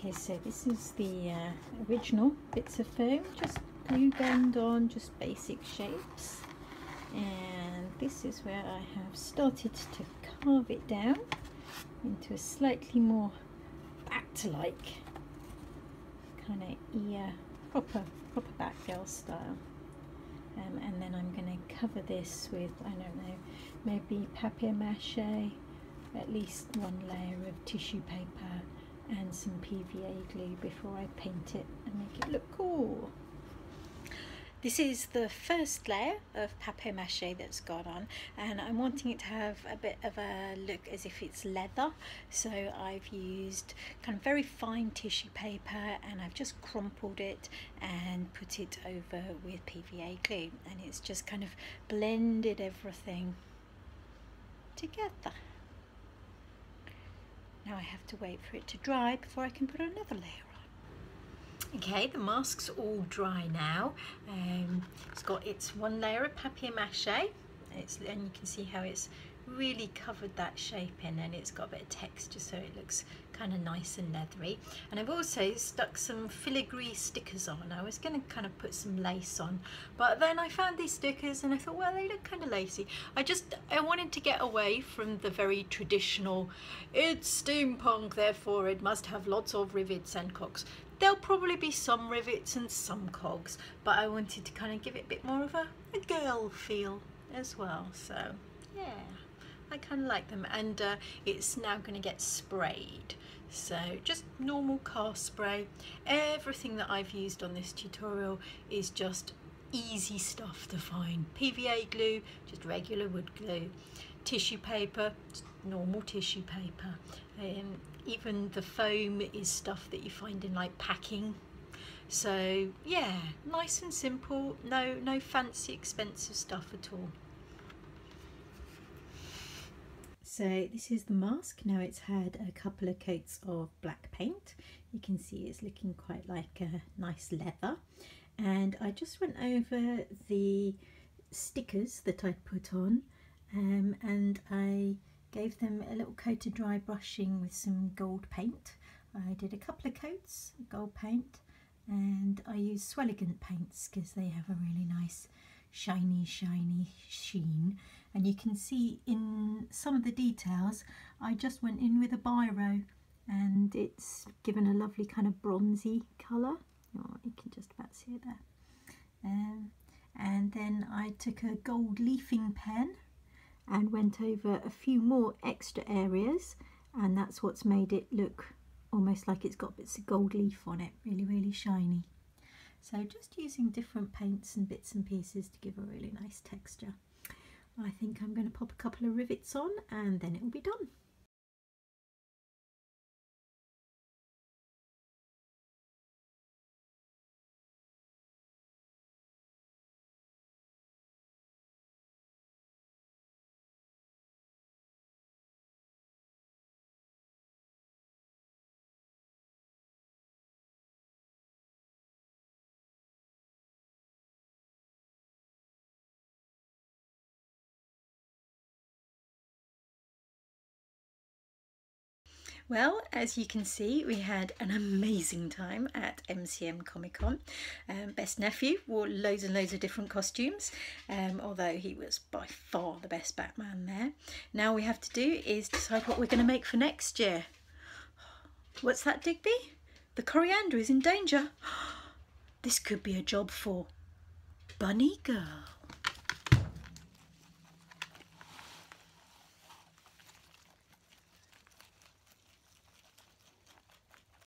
Okay, so this is the original bits of foam, just glue gunned on, just basic shapes. And this is where I have started to carve it down into a slightly more bat-like kind of ear, proper Batgirl style. And then I'm going to cover this with, I don't know, maybe papier-mâché, at least one layer of tissue paper and some PVA glue before I paint it and make it look cool. This is the first layer of papier-mâché that's gone on, and I'm wanting it to have a bit of a look as if it's leather, so I've used kind of very fine tissue paper and I've just crumpled it and put it over with PVA glue, and it's just kind of blended everything together. Now I have to wait for it to dry before I can put another layer on. Okay, the mask's all dry now. It's got its one layer of papier-mâché, and you can see how it's really covered that shape in, and it's got a bit of texture so it looks kind of nice and leathery. And I've also stuck some filigree stickers on. I was going to kind of put some lace on, but then I found these stickers and I thought, well, they look kind of lacy. I wanted to get away from the very traditional, it's steampunk, therefore it must have lots of rivets and cogs. There'll probably be some rivets and some cogs, but I wanted to kind of give it a bit more of a girl feel as well. So yeah, I kind of like them, and it's now going to get sprayed. So just normal car spray. Everything that I've used on this tutorial is just easy stuff to find. PVA glue, just regular wood glue. Tissue paper, just normal tissue paper. Even the foam is stuff that you find in like packing. So yeah, nice and simple, no fancy expensive stuff at all. So this is the mask. Now it's had a couple of coats of black paint. You can see it's looking quite like a nice leather. And I just went over the stickers that I'd put on, and I gave them a little coat of dry brushing with some gold paint. I did a couple of coats of gold paint, and I used Swelligant paints because they have a really nice shiny sheen. And you can see in some of the details I just went in with a biro, and it's given a lovely kind of bronzy colour. Oh, you can just about see it there. And then I took a gold leafing pen and went over a few more extra areas, and that's what's made it look almost like it's got bits of gold leaf on it, really shiny. So just using different paints and bits and pieces to give a really nice texture. I think I'm going to pop a couple of rivets on and then it will be done. Well, as you can see, we had an amazing time at MCM Comic Con. Best Nephew wore loads and loads of different costumes, although he was by far the best Batman there. Now we have to do is decide what we're going to make for next year. What's that, Digby? The coriander is in danger. This could be a job for Bunny Girl.